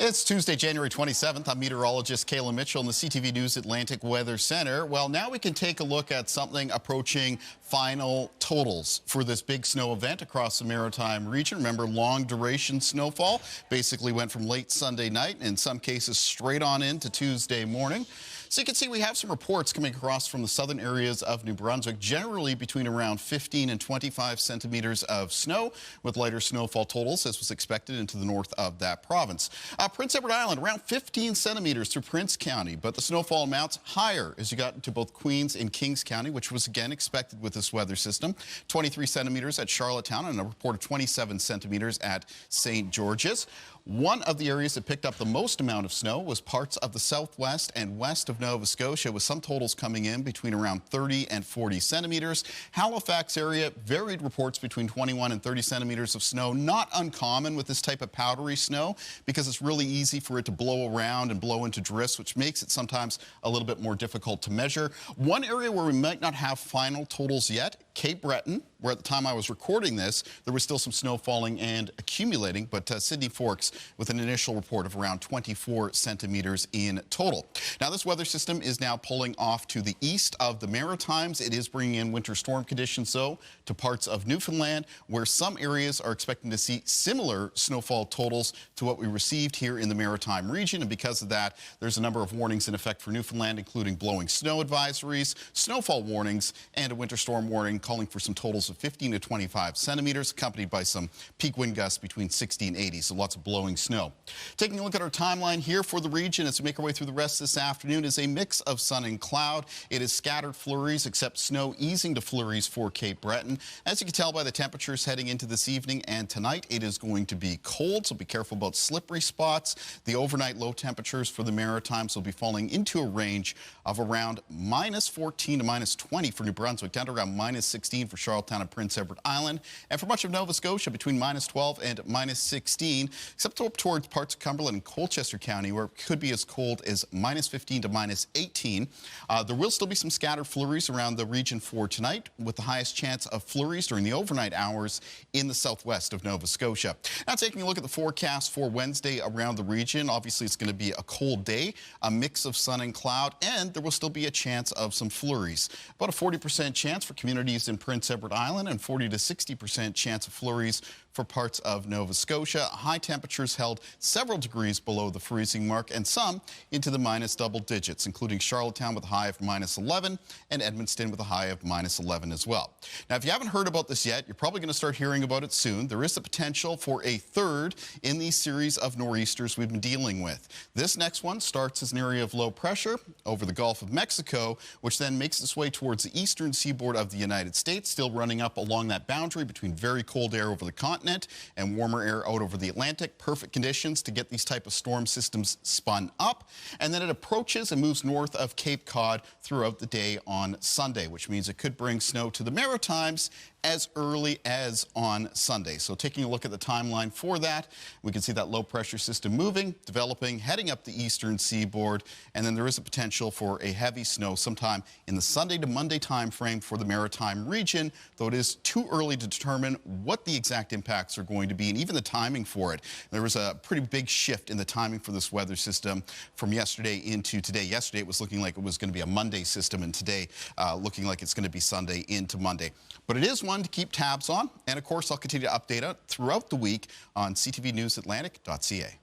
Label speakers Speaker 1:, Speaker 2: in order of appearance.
Speaker 1: It's Tuesday, January 27th. I'm meteorologist Kalin Mitchell in the CTV News Atlantic Weather Center. Well, now we can take a look at something approaching final totals for this big snow event across the Maritime region. Remember, long duration snowfall basically went from late Sunday night, in some cases straight on into Tuesday morning. So you can see we have some reports coming across from the southern areas of New Brunswick, generally between around 15 and 25 centimeters of snow, with lighter snowfall totals as was expected into the north of that province. Prince Edward Island, around 15 centimeters through Prince County, but the snowfall amounts higher as you got into both Queens and Kings County, which was again expected with this weather system. 23 centimeters at Charlottetown and a report of 27 centimeters at St. George's. One of the areas that picked up the most amount of snow was parts of the southwest and west of Nova Scotia, with some totals coming in between around 30 and 40 centimeters. Halifax area, varied reports between 21 and 30 centimeters of snow. Not uncommon with this type of powdery snow because it's really easy for it to blow around and blow into drifts, which makes it sometimes a little bit more difficult to measure. One area where we might not have final totals yet, Cape Breton, where at the time I was recording this, there was still some snow falling and accumulating, but Sydney Forks with an initial report of around 24 centimeters in total. Now, this weather system is now pulling off to the east of the Maritimes. It is bringing in winter storm conditions, though, to parts of Newfoundland, where some areas are expecting to see similar snowfall totals to what we received here in the Maritime region. And because of that, there's a number of warnings in effect for Newfoundland, including blowing snow advisories, snowfall warnings, and a winter storm warning calling for some totals of 15 to 25 centimeters, accompanied by some peak wind gusts between 60 and 80, so lots of blowing snow. Taking a look at our timeline here for the region as we make our way through the rest this afternoon is a mix of sun and cloud. It is scattered flurries, except snow easing to flurries for Cape Breton. As you can tell by the temperatures heading into this evening and tonight, it is going to be cold, so be careful about slippery spots. The overnight low temperatures for the Maritimes will be falling into a range of around minus 14 to minus 20 for New Brunswick, down to around minus 16 for Charlottetown and Prince Edward Island, and for much of Nova Scotia between minus 12 and minus 16, except up towards parts of Cumberland and Colchester County, where it could be as cold as minus 15 to minus 18. There will still be some scattered flurries around the region for tonight, with the highest chance of flurries during the overnight hours in the southwest of Nova Scotia. Now, taking a look at the forecast for Wednesday around the region, obviously it's going to be a cold day, a mix of sun and cloud, and there will still be a chance of some flurries. About a 40% chance for communities in Prince Edward Island and 40 to 60% chance of flurries for parts of Nova Scotia. High temperatures held several degrees below the freezing mark and some into the minus double digits, including Charlottetown with a high of minus 11 and Edmundston with a high of minus 11 as well. Now, if you haven't heard about this yet, you're probably going to start hearing about it soon. There is the potential for a third in these series of nor'easters we've been dealing with. This next one starts as an area of low pressure over the Gulf of Mexico, which then makes its way towards the eastern seaboard of the United States, still running up along that boundary between very cold air over the continent and warmer air out over the Atlantic. Perfect conditions to get these type of storm systems spun up. And then it approaches and moves north of Cape Cod throughout the day on Sunday, which means it could bring snow to the Maritimes as early as on Sunday. So taking a look at the timeline for that, we can see that low pressure system moving, developing, heading up the eastern seaboard, and then there is a potential for a heavy snow sometime in the Sunday to Monday time frame for the Maritime region, though it is too early to determine what the exact impacts are going to be and even the timing for it. There was a pretty big shift in the timing for this weather system from yesterday into today. Yesterday it was looking like it was going to be a Monday system, and today looking like it's going to be Sunday into Monday. But it is one to keep tabs on, and of course I'll continue to update it throughout the week on ctvnewsatlantic.ca.